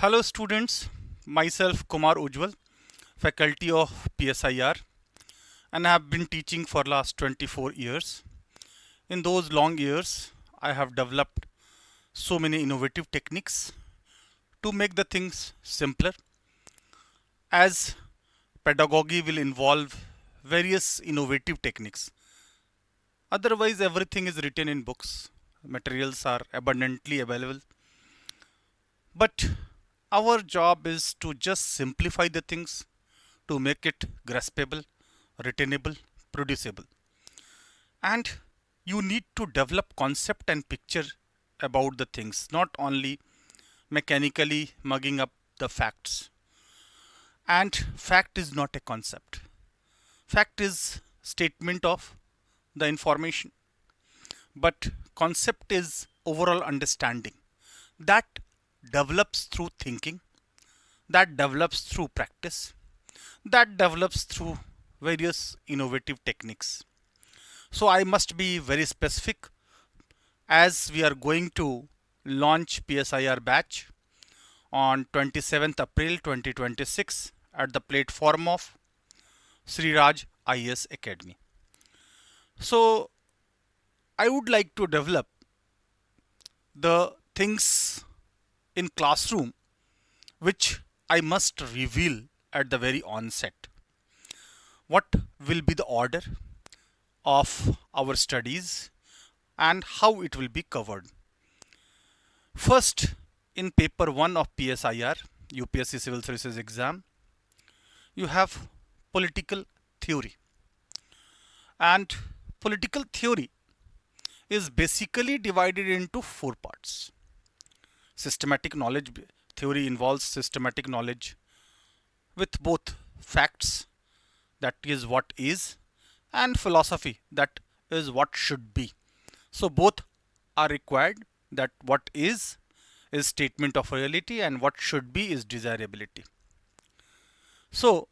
Hello students, myself Kumar Ujwal, faculty of PSIR, and I have been teaching for last 24 years. In those long years, I have developed so many innovative techniques to make the things simpler, as pedagogy will involve various innovative techniques. Otherwise, everything is written in books. Materials are abundantly available. But our job is to just simplify the things to make it graspable, retainable, producible. And you need to develop concept and picture about the things, not only mechanically mugging up the facts. And fact is not a concept. Fact is statement of the information. But concept is overall understanding that develops through thinking, that develops through practice, that develops through various innovative techniques. So I must be very specific as we are going to launch PSIR batch on 27th April 2026 at the platform of Shri IS Academy. So I would like to develop the things in classroom which I must reveal at the very onset. What will be the order of our studies and how it will be covered. First, in paper 1 of PSIR, UPSC Civil Services exam, you have political theory. And political theory is basically divided into four parts. Systematic knowledge theory involves systematic knowledge with both facts, that is what is, and philosophy, that is what should be. So both are required. That what is statement of reality and what should be is desirability. So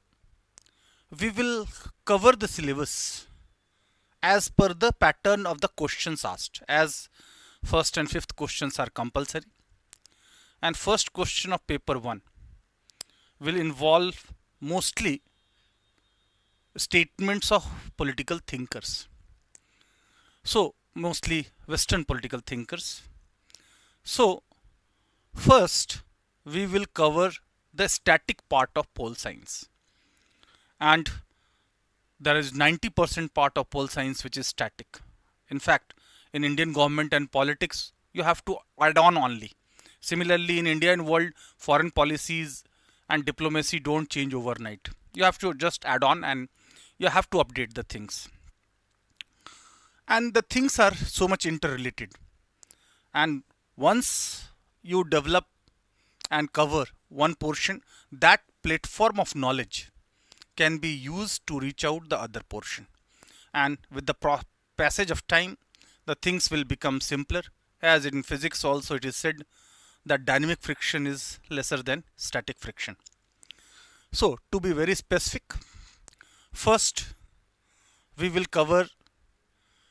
we will cover the syllabus as per the pattern of the questions asked, as first and fifth questions are compulsory, and first question of paper 1 will involve mostly statements of political thinkers. So mostly Western political thinkers. So first we will cover the static part of pol science, and there is 90% part of pol science which is static. In fact, in Indian government and politics, you have to add on only. Similarly, in India and world, foreign policies and diplomacy don't change overnight. You have to just add on and you have to update the things. And the things are so much interrelated. And once you develop and cover one portion, that platform of knowledge can be used to reach out the other portion. And with the passage of time, the things will become simpler. As in physics also it is said that dynamic friction is lesser than static friction. So to be very specific, first we will cover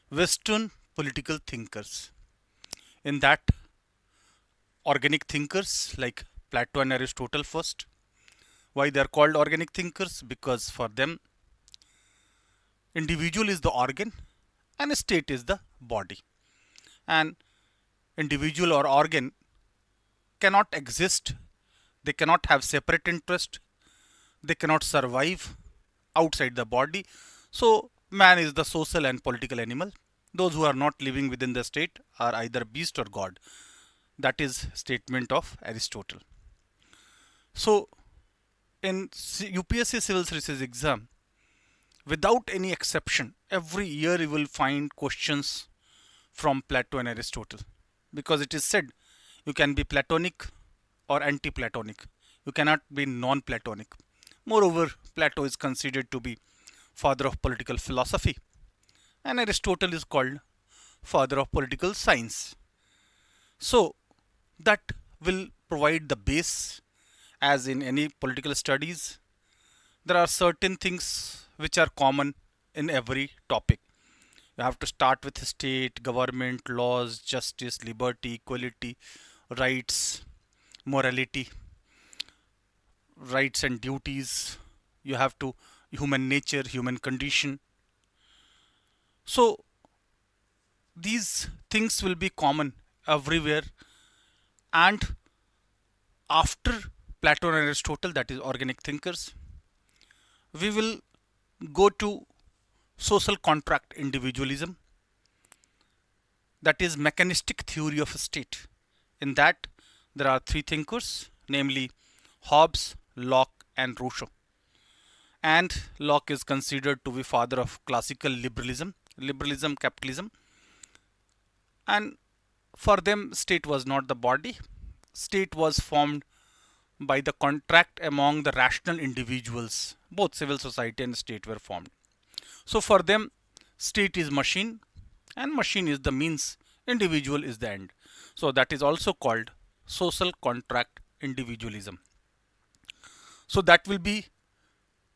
Western political thinkers. In that, organic thinkers like Plato and Aristotle first. Why they are called organic thinkers? Because for them, individual is the organ and state is the body. And individual or organ cannot exist. They cannot have separate interest. They cannot survive outside the body. So man is the social and political animal. Those who are not living within the state are either beast or god. That is statement of Aristotle. So in UPSC Civil Services exam, without any exception, every year you will find questions from Plato and Aristotle, because it is said you can be Platonic or anti-Platonic. You cannot be non-Platonic. Moreover, Plato is considered to be father of political philosophy, and Aristotle is called father of political science. So that will provide the base. As in any political studies, there are certain things which are common in every topic. You have to start with state, government, laws, justice, liberty, equality, rights, morality. rights and duties, you have to human nature, human condition. So these things will be common everywhere. And after Plato and Aristotle, that is organic thinkers, we will go to social contract individualism, that is mechanistic theory of a state. In that, there are three thinkers, namely Hobbes, Locke, and Rousseau. And Locke is considered to be father of classical liberalism, capitalism. And for them, state was not the body. State was formed by the contract among the rational individuals. Both civil society and state were formed. So for them, state is machine and machine is the means, individual is the end. So that is also called social contract individualism. So that will be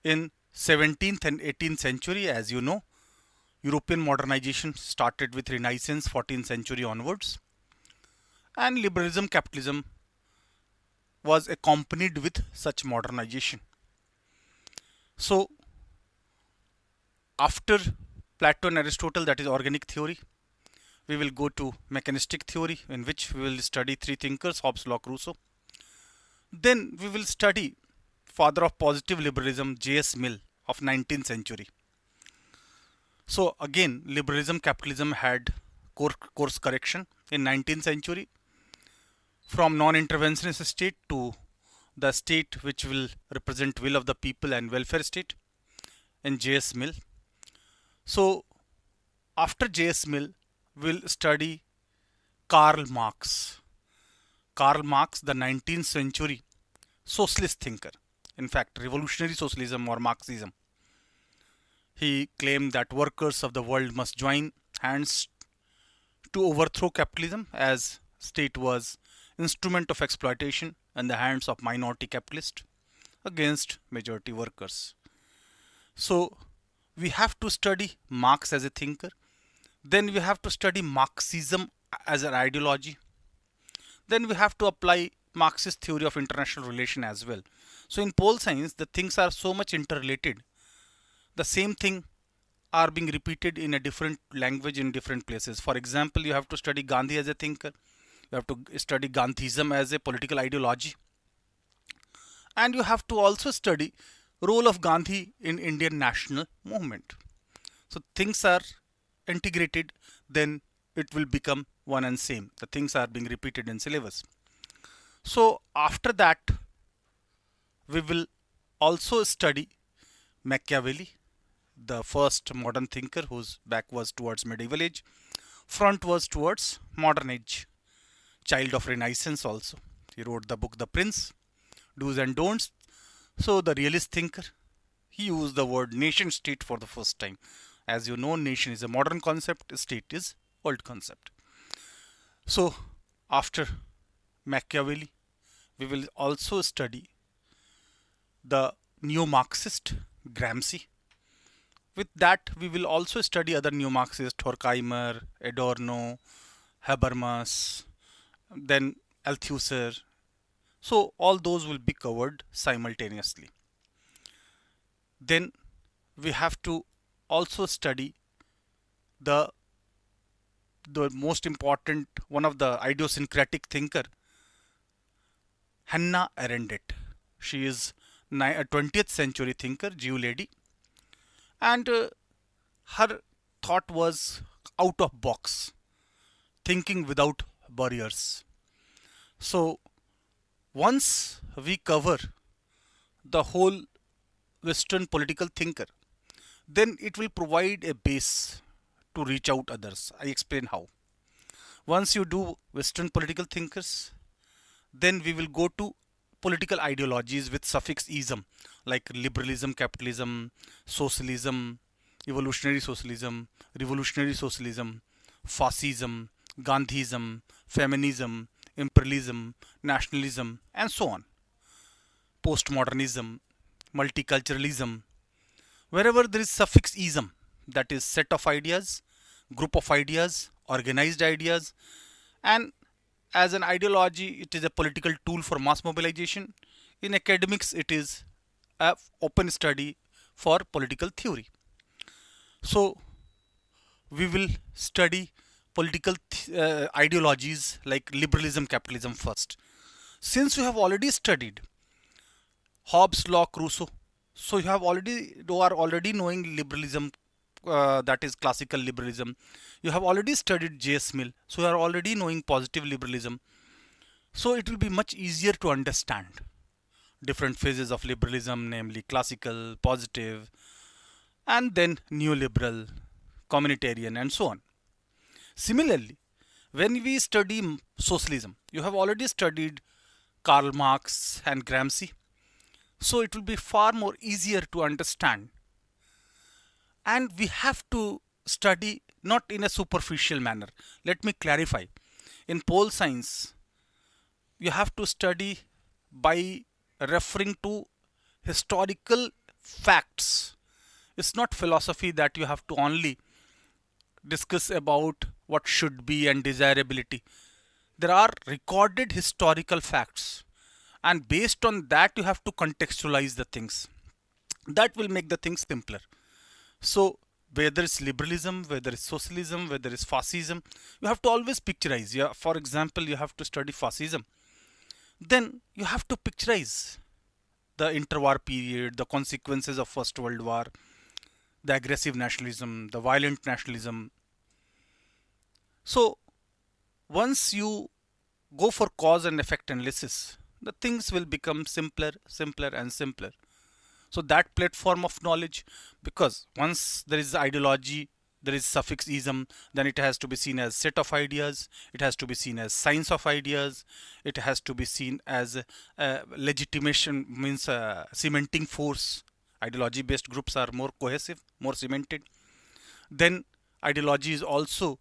in 17th and 18th century. As you know, European modernization started with Renaissance, 14th century onwards, and liberalism, capitalism was accompanied with such modernization. So after Plato and Aristotle, that is organic theory, we will go to mechanistic theory, in which we will study three thinkers, Hobbes, Locke, Rousseau. Then we will study father of positive liberalism, J.S. Mill of 19th century. So again, liberalism, capitalism had course correction in 19th century, from non-interventionist state to the state which will represent will of the people and welfare state in J.S. Mill. So after J.S. Mill, we'll study Karl Marx. Karl Marx, the 19th century socialist thinker, in fact revolutionary socialism or Marxism. He claimed that workers of the world must join hands to overthrow capitalism, as state was instrument of exploitation in the hands of minority capitalists against majority workers. So we have to study Marx as a thinker. Then we have to study Marxism as an ideology. Then we have to apply Marxist theory of international relation as well. So in pol science, the things are so much interrelated. The same thing are being repeated in a different language in different places. For example, you have to study Gandhi as a thinker. You have to study Gandhism as a political ideology. And you have to also study role of Gandhi in Indian national movement. So things are integrated, then it will become one and same. The things are being repeated in syllabus. So after that, we will also study Machiavelli, the first modern thinker whose back was towards medieval age, front was towards modern age, child of Renaissance also. He wrote the book The Prince, Do's and Don'ts. So the realist thinker, he used the word nation state for the first time. As you know, nation is a modern concept, state is old concept. So after Machiavelli, we will also study the neo-Marxist Gramsci. With that, we will also study other neo-Marxists, Horkheimer, Adorno, Habermas, then Althusser. So all those will be covered simultaneously. Then we have to also study the most important, one of the idiosyncratic thinker, Hannah Arendt. She is a 20th century thinker, Jew lady, and her thought was out of box, thinking without barriers. So once we cover the whole Western political thinker, then it will provide a base to reach out others. I explain how. Once you do Western political thinkers, then we will go to political ideologies with suffix ism, like liberalism, capitalism, socialism, evolutionary socialism, revolutionary socialism, fascism, Gandhism, feminism, imperialism, nationalism, and so on. Postmodernism, multiculturalism. Wherever there is suffix ism, that is set of ideas, group of ideas, organized ideas, and as an ideology, it is a political tool for mass mobilization. In academics, it is a open study for political theory. So we will study political ideologies like liberalism, capitalism first. Since you have already studied Hobbes' law, Rousseau, so you are already knowing liberalism, that is classical liberalism. You have already studied J.S. Mill, so you are already knowing positive liberalism. So it will be much easier to understand different phases of liberalism, namely classical, positive, and then neoliberal, communitarian, and so on. Similarly, when we study socialism, you have already studied Karl Marx and Gramsci, so it will be far more easier to understand. And we have to study not in a superficial manner. Let me clarify. In pol science, you have to study by referring to historical facts. It's not philosophy that you have to only discuss about what should be and desirability. There are recorded historical facts, and based on that, you have to contextualize the things. That will make the things simpler. So, whether it's liberalism, whether it's socialism, whether it's fascism, you have to always picturize. Yeah, for example, you have to study fascism. Then you have to picturize the interwar period, the consequences of First World War, the aggressive nationalism, the violent nationalism. So once you go for cause and effect analysis, the things will become simpler, simpler, and simpler. So that platform of knowledge, because once there is ideology, there is suffix ism, then it has to be seen as set of ideas, it has to be seen as science of ideas, it has to be seen as legitimation, means cementing force. Ideology based groups are more cohesive, more cemented. Then ideology is also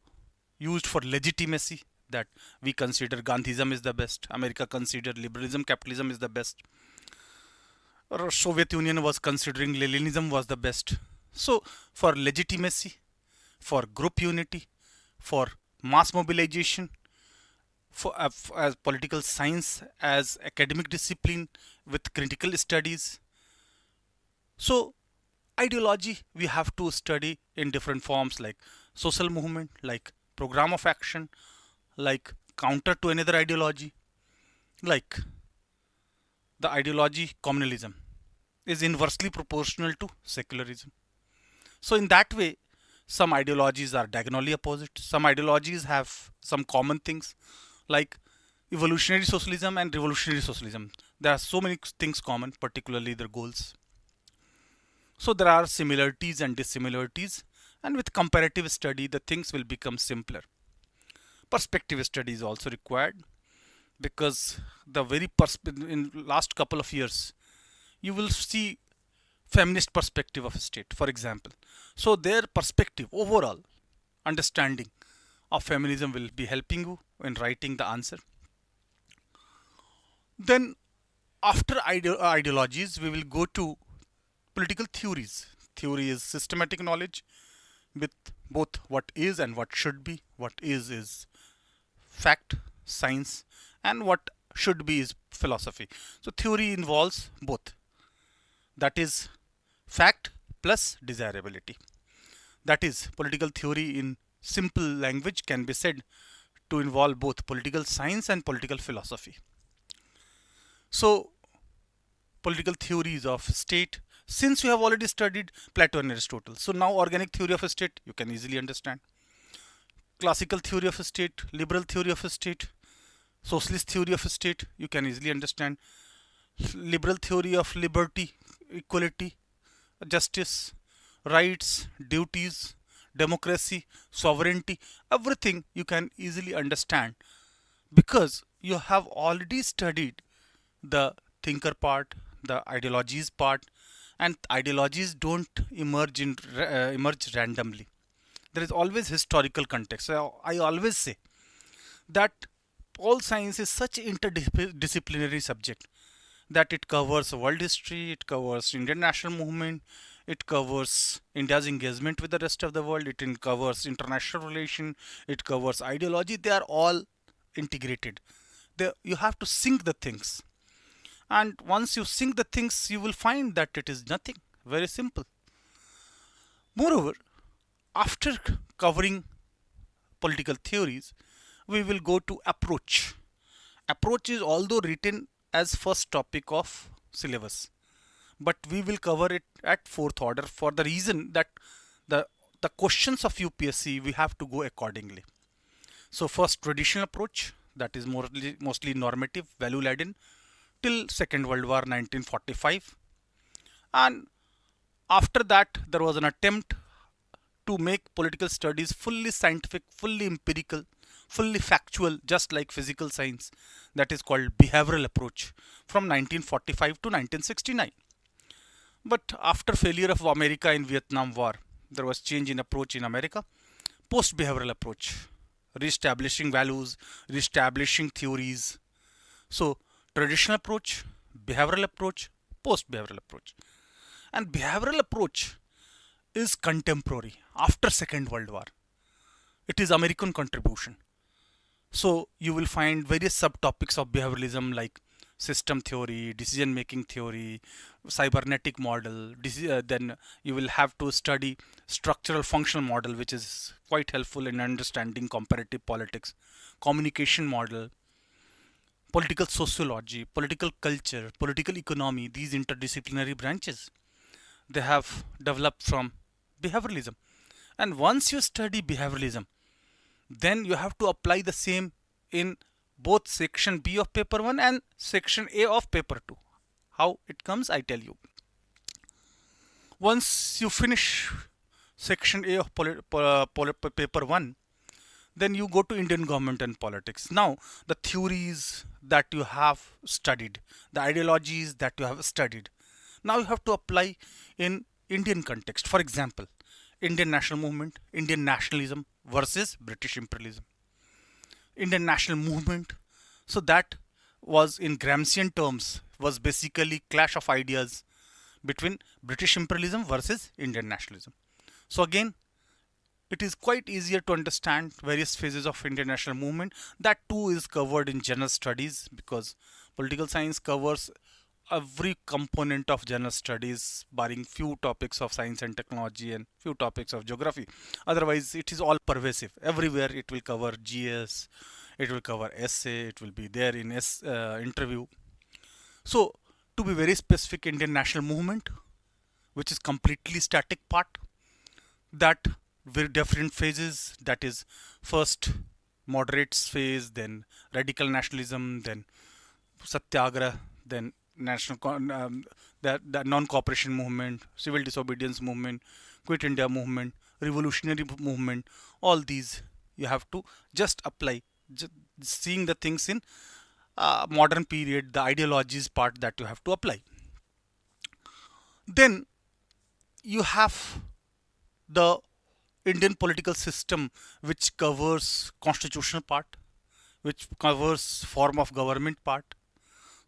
used for legitimacy, that we consider Gandhism is the best, America considered liberalism, capitalism is the best, or Soviet Union was considering Leninism was the best. So for legitimacy, for group unity, for mass mobilization, for as political science as academic discipline with critical studies. So ideology we have to study in different forms, like social movement, like program of action, like counter to another ideology, like the ideology communalism is inversely proportional to secularism. So in that way, some ideologies are diagonally opposite. Some ideologies have some common things, like evolutionary socialism and revolutionary socialism. There are so many things common, particularly their goals. So there are similarities and dissimilarities, and with comparative study, the things will become simpler. Perspective study is also required, because the very in last couple of years, you will see feminist perspective of a state, for example. So their perspective, overall understanding of feminism will be helping you in writing the answer. Then after ideologies, we will go to political theories. Theory is systematic knowledge with both what is and what should be. What is fact, science, and what should be is philosophy. So theory involves both. That is fact plus desirability. That is, political theory in simple language can be said to involve both political science and political philosophy. So political theories of state, since you have already studied Plato and Aristotle, so now organic theory of a state you can easily understand. Classical theory of a state, liberal theory of a state, socialist theory of a state you can easily understand. Liberal theory of liberty, equality, justice, rights, duties, democracy, sovereignty, everything you can easily understand, because you have already studied the thinker part, the ideologies part, and ideologies don't emerge randomly. There is always historical context. So I always say that all science is such interdisciplinary subject that it covers world history, it covers Indian national movement, it covers India's engagement with the rest of the world, it covers international relation, it covers ideology. They are all integrated. You have to sync the things. And once you sync the things, you will find that it is nothing. Very simple. Moreover, after covering political theories, we will go to approach. Approach is although written as first topic of syllabus, but we will cover it at fourth order for the reason that the the questions of UPSC we have to go accordingly. So first traditional approach, that is mostly normative, value laden till Second World War 1945, and after that there was an attempt to make political studies fully scientific, fully empirical, fully factual, just like physical science, that is called behavioral approach from 1945 to 1969. But after failure of America in Vietnam War, there was change in approach in America. Post behavioral approach, re-establishing values, re-establishing theories. So traditional approach, behavioral approach, post behavioral approach. And behavioral approach is contemporary after Second World War. It is American contribution. So you will find various subtopics of behavioralism like system theory, decision making theory, cybernetic model. Then you will have to study structural functional model, which is quite helpful in understanding comparative politics, communication model, political sociology, political culture, political economy. These interdisciplinary branches, they have developed from behavioralism. And once you study behavioralism, then you have to apply the same in both section B of paper 1 and section A of paper 2. How it comes, I tell you. Once you finish section A of paper 1, then you go to Indian government and politics. Now, the theories that you have studied, the ideologies that you have studied, now you have to apply in Indian context. For example, Indian national movement, Indian nationalism versus British imperialism. Indian national movement, so that was in Gramscian terms, was basically clash of ideas between British imperialism versus Indian nationalism. So again, it is quite easier to understand various phases of Indian national movement. That too is covered in general studies, because political science covers every component of general studies barring few topics of science and technology and few topics of geography. Otherwise it is all pervasive. Everywhere it will cover GS, it will cover essay, it will be there in interview. So to be very specific, Indian national movement, which is completely static part, that very different phases, that is first moderates phase, then radical nationalism, then satyagrah, then the non-cooperation movement, civil disobedience movement, quit India movement, revolutionary movement. All these you have to just apply, seeing the things in modern period, the ideologies part that you have to apply. Then you have the Indian political system, which covers constitutional part, which covers form of government part.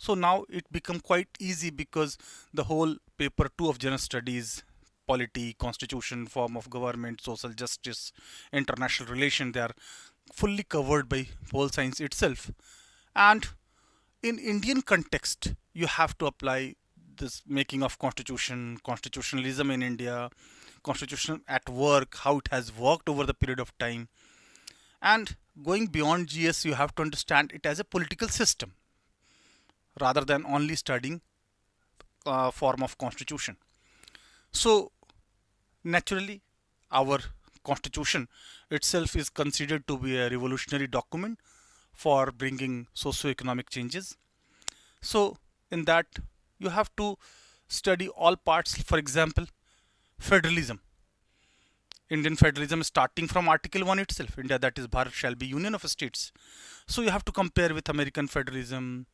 So now it become quite easy, because the whole paper 2 of general studies, polity, constitution, form of government, social justice, international relation, they are fully covered by pol science itself. And in Indian context, you have to apply this making of constitution, constitutionalism in India, constitution at work, how it has worked over the period of time. And going beyond GS, you have to understand it as a political system, rather than only studying form of constitution. So naturally, our constitution itself is considered to be a revolutionary document for bringing socio-economic changes. So in that, you have to study all parts. For example, federalism. Indian federalism starting from Article 1 itself, India, that is Bharat shall be union of states. So you have to compare with American federalism,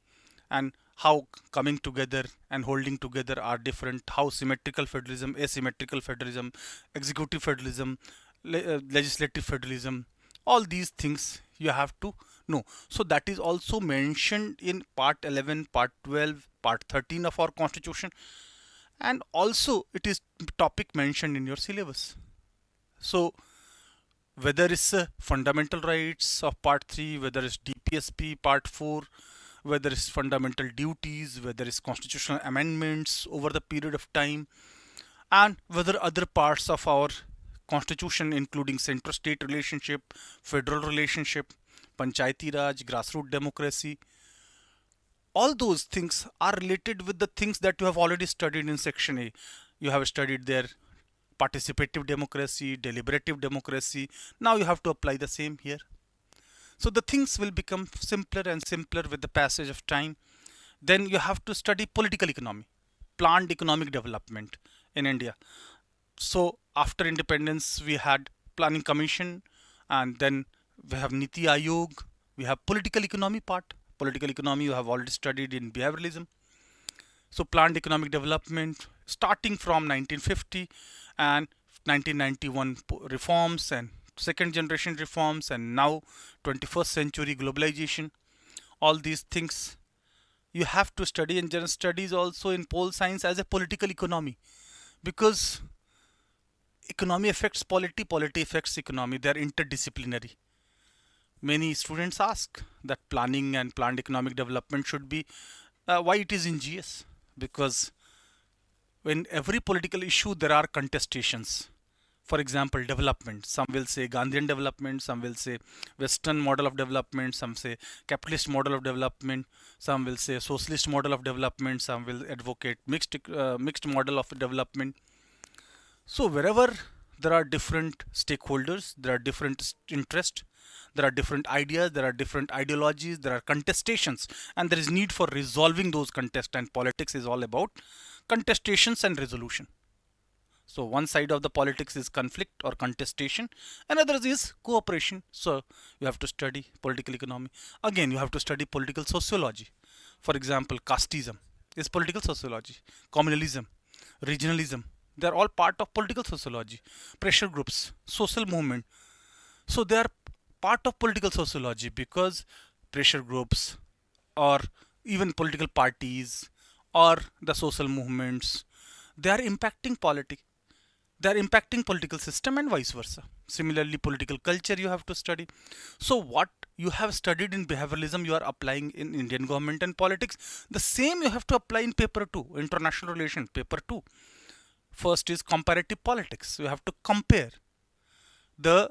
and how coming together and holding together are different, how symmetrical federalism, asymmetrical federalism, executive federalism, legislative federalism, all these things you have to know. So that is also mentioned in part 11, part 12, part 13 of our constitution, and also it is topic mentioned in your syllabus. So whether it's fundamental rights of part 3, whether it's DPSP part 4, whether it's fundamental duties, whether it's constitutional amendments over the period of time, and whether other parts of our constitution, including center-state relationship, federal relationship, panchayati raj, grassroots democracy, all those things are related with the things that you have already studied in section A. You have studied there participative democracy, deliberative democracy. Now you have to apply the same here. So the things will become simpler and simpler with the passage of time. Then you have to study political economy, planned economic development in India. So after independence, we had planning commission, and then we have Niti Aayog, we have political economy part. Political economy you have already studied in behavioralism. So planned economic development starting from 1950 and 1991 reforms and second generation reforms, and now 21st century globalization. All these things you have to study, and general studies also in pol science as a political economy, because economy affects polity, polity affects economy. They are interdisciplinary. Many students ask that planning and planned economic development should be why it is in GS, because in every political issue there are contestations. For example, development. Some will say Gandhian development, some will say Western model of development, some say capitalist model of development, some will say socialist model of development, some will advocate mixed model of development. So wherever there are different stakeholders, there are different interests, there are different ideas, there are different ideologies, there are contestations, and there is need for resolving those contests, and politics is all about contestations and resolution. So one side of the politics is conflict or contestation, another is cooperation. So you have to study political economy. Again, you have to study political sociology. For example, casteism is political sociology, communalism, regionalism, they are all part of political sociology. Pressure groups, social movement, so they are part of political sociology, because pressure groups or even political parties or the social movements, they are impacting polity, they are impacting political system, and vice versa. Similarly, political culture you have to study. So what you have studied in behavioralism you are applying in Indian government and politics. The same you have to apply in paper 2, international relation paper 2. First is comparative politics. You have to compare the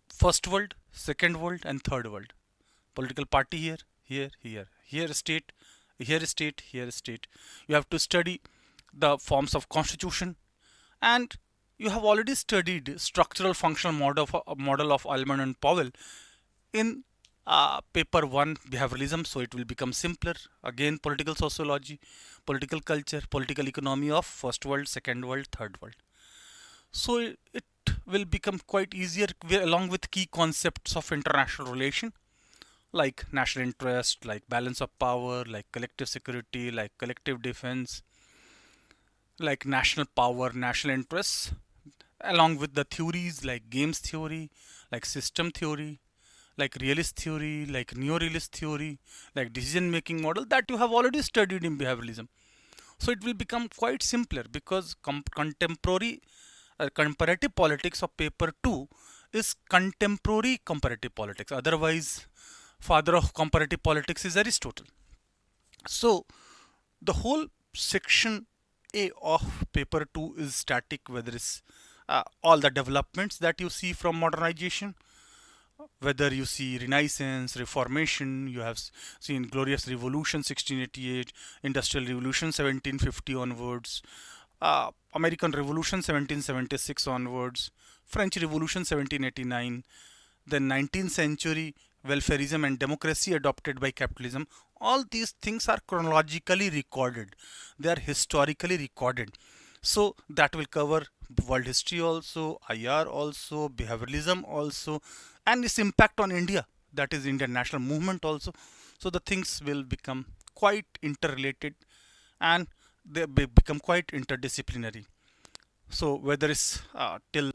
first world, second world, and third world. Political party here, here state, here state, here state. You have to study the forms of constitution, and you have already studied structural functional model of Ullmann and Powell in paper 1 behavioralism, so it will become simpler. Again, political sociology, political culture, political economy of first world, second world, third world. So it will become quite easier along with key concepts of international relation, like national interest, like balance of power, like collective security, like collective defense, like national power, national interests, along with the theories like games theory, like system theory, like realist theory, like neo-realist theory, like decision making model that you have already studied in behavioralism. So it will become quite simpler, because contemporary comparative politics of paper 2 is contemporary comparative politics. Otherwise, father of comparative politics is Aristotle. So the whole section A of paper 2 is static, whether it's all the developments that you see from modernization, whether you see Renaissance, Reformation, you have seen Glorious Revolution 1688, Industrial Revolution 1750 onwards, American Revolution 1776 onwards, French Revolution 1789, then 19th century welfarism and democracy adopted by capitalism. All these things are chronologically recorded, they are historically recorded. So that will cover world history also, IR also, behavioralism also, and its impact on India, that is Indian national movement also. So the things will become quite interrelated, and they become quite interdisciplinary. So whether it's till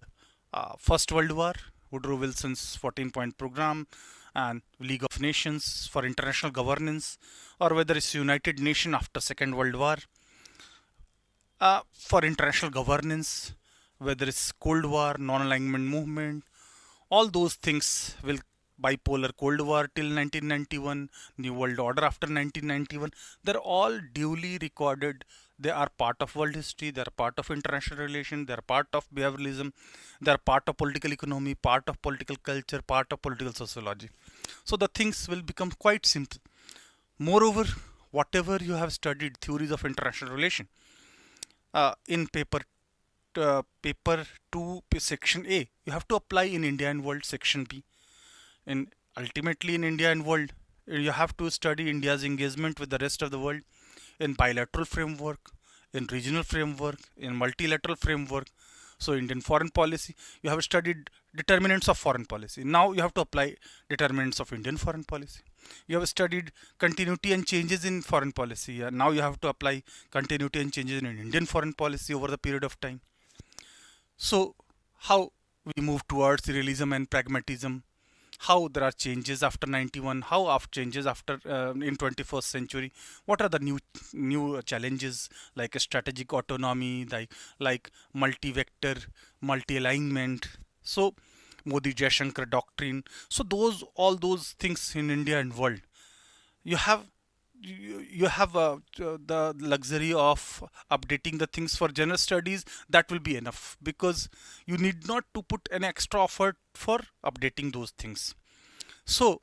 First World War, Woodrow Wilson's 14-point program and League of Nations for international governance, or whether it's United Nations after Second World War for international governance, whether it's Cold War, non-alignment movement, all those things will bipolar Cold War till 1991, New World Order after 1991. They're all duly recorded. They are part of world history. They are part of international relations. They are part of behavioralism. They are part of political economy, part of political culture, part of political sociology. So the things will become quite simple. Moreover, whatever you have studied theories of international relation in paper 2 section A, you have to apply in India and world section B. And ultimately in India and world, you have to study India's engagement with the rest of the world in bilateral framework, in regional framework, in multilateral framework. So Indian foreign policy, you have studied determinants of foreign policy. Now you have to apply determinants of Indian foreign policy. You have studied continuity and changes in foreign policy. Now you have to apply continuity and changes in Indian foreign policy over the period of time. So how we move towards realism and pragmatism, how there are changes after 91, how after changes after in 21st century, what are the new challenges like a strategic autonomy, like multi-vector, multi-alignment. So Modi Jaishankar doctrine. So all those things in India and world, you have you have the luxury of updating the things for general studies. That will be enough, because you need not to put an extra effort for updating those things. So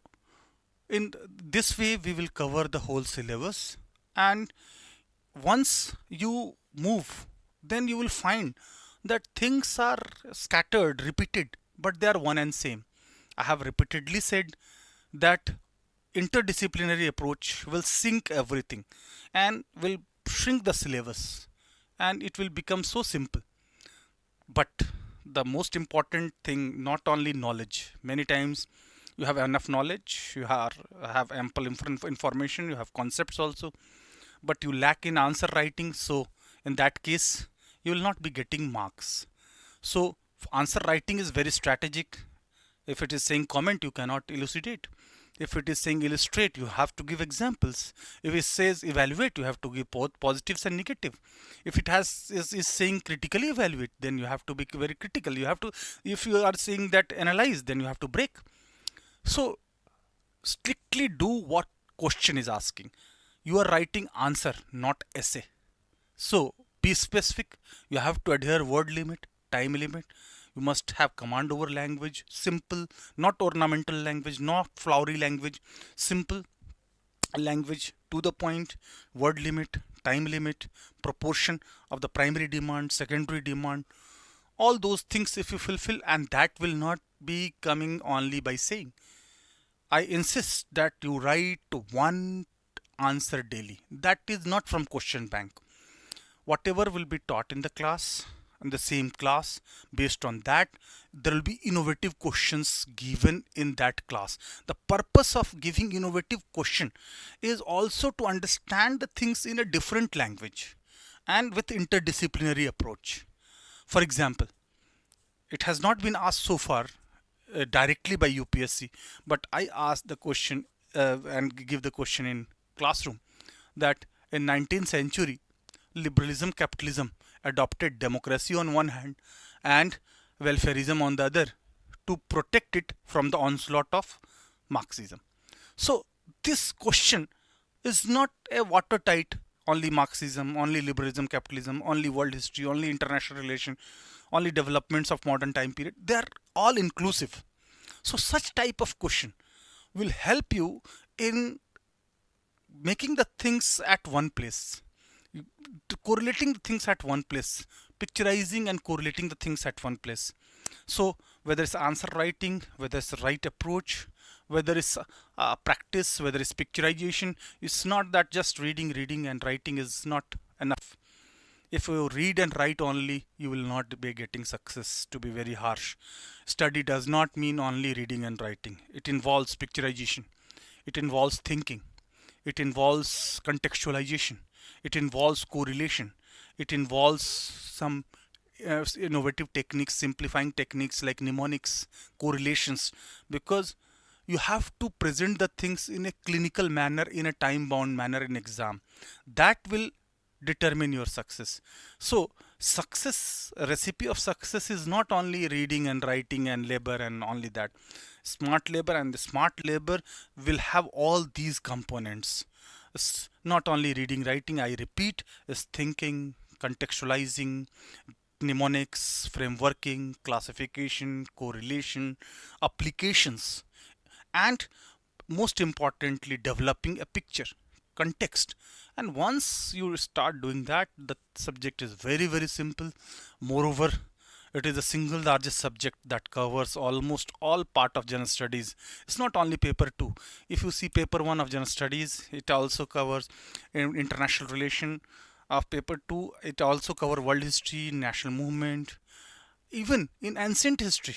in this way we will cover the whole syllabus, and once you move, then you will find that things are scattered, repeated, but they are one and same. I have repeatedly said that interdisciplinary approach will sync everything and will shrink the syllabus, and it will become so simple. But the most important thing, not only knowledge. Many times you have enough knowledge, you have ample information, you have concepts also, but you lack in answer writing. So in that case, you will not be getting marks. So answer writing is very strategic. If it is saying comment, you cannot elucidate. If it is saying illustrate, you have to give examples. If it says evaluate, you have to give both positives and negative. If it is saying critically evaluate, then you have to be very critical. You have to, if you are saying that analyze, then you have to break. So strictly do what question is asking. You are writing answer, not essay. So be specific. You have to adhere word limit, time limit. You must have command over language, simple, not ornamental language, not flowery language, simple language, to the point, word limit, time limit, proportion of the primary demand, secondary demand, all those things if you fulfill, and that will not be coming only by saying. I insist that you write one answer daily. That is not from question bank. Whatever will be taught in the class, in the same class, based on that there will be innovative questions given in that class. The purpose of giving innovative question is also to understand the things in a different language and with interdisciplinary approach. For example, it has not been asked so far directly by UPSC, but I asked the question and give the question in classroom, that in 19th century liberalism, capitalism adopted democracy on one hand and welfarism on the other to protect it from the onslaught of Marxism. So this question is not a watertight only Marxism, only liberalism, capitalism, only world history, only international relation, only developments of modern time period. They are all inclusive. So such type of question will help you in making the things at one place, correlating the things at one place, picturizing and correlating the things at one place. So whether it's answer writing, whether it's the right approach, whether it's practice, whether it's picturization, it's not that just reading and writing is not enough. If you read and write only, you will not be getting success, to be very harsh. Study does not mean only reading and writing. It involves picturization. It involves thinking. It involves contextualization. It involves correlation. It involves some innovative techniques, simplifying techniques like mnemonics, correlations, because you have to present the things in a clinical manner, in a time-bound manner in exam. That will determine your success. So success, recipe of success is not only reading and writing and labor and only that. smart labor, and the smart labor will have all these components. It's not only reading, writing, I repeat, is thinking, contextualizing, mnemonics, frameworking, classification, correlation, applications, and most importantly, developing a picture, context. And once you start doing that, the subject is very, very simple. Moreover, it is the single largest subject that covers almost all part of general studies. It's not only paper 2. If you see paper 1 of general studies, it also covers international relation. Of paper 2, it also covers world history, national movement, even in ancient history,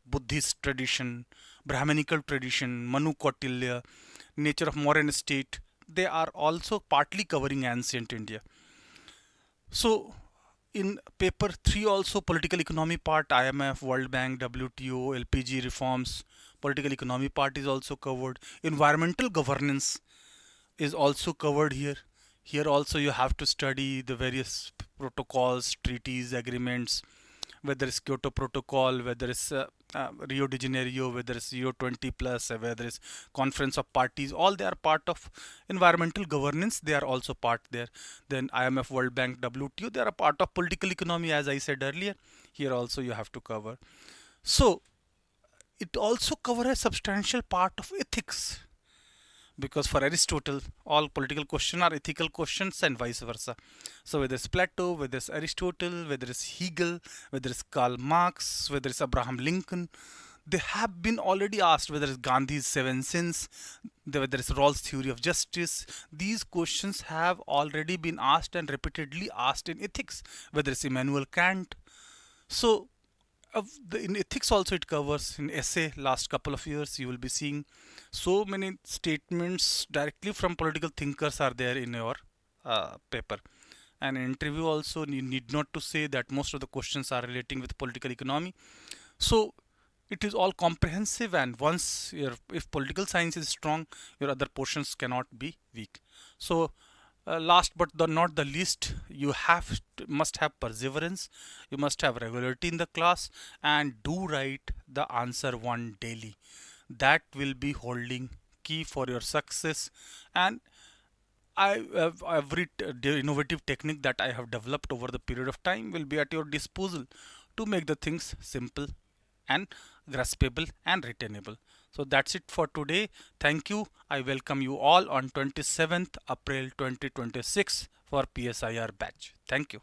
Buddhist tradition, Brahmanical tradition, Manu Kautilya, nature of modern state, they are also partly covering ancient India. So in paper 3 also, political economy part, IMF, World Bank, WTO, LPG reforms, political economy part is also covered. Environmental governance is also covered here. Here also you have to study the various protocols, treaties, agreements, whether it's Kyoto Protocol, whether it's Rio de Janeiro, whether it's Rio 20 plus, whether it's Conference of Parties, all they are part of environmental governance. They are also part there. Then IMF, World Bank, WTO, they are a part of political economy, as I said earlier. Here also you have to cover. So it also covers a substantial part of ethics, because for Aristotle, all political questions are ethical questions and vice versa. So whether it's Plato, whether it's Aristotle, whether it's Hegel, whether it's Karl Marx, whether it's Abraham Lincoln, they have been already asked, whether it's Gandhi's seven sins, whether it's Rawls' theory of justice. These questions have already been asked and repeatedly asked in ethics, whether it's Immanuel Kant. So in ethics also it covers. In essay last couple of years you will be seeing so many statements directly from political thinkers are there in your paper. And in interview also you need not to say that most of the questions are relating with political economy. So it is all comprehensive, and once if political science is strong, your other portions cannot be weak. So last but not the least, you must have perseverance, you must have regularity in the class, and do write the answer one daily. That will be holding key for your success. And every innovative technique that I have developed over the period of time will be at your disposal to make the things simple and graspable and retainable. So that's it for today. Thank you. I welcome you all on 27th April 2026 for PSIR batch. Thank you.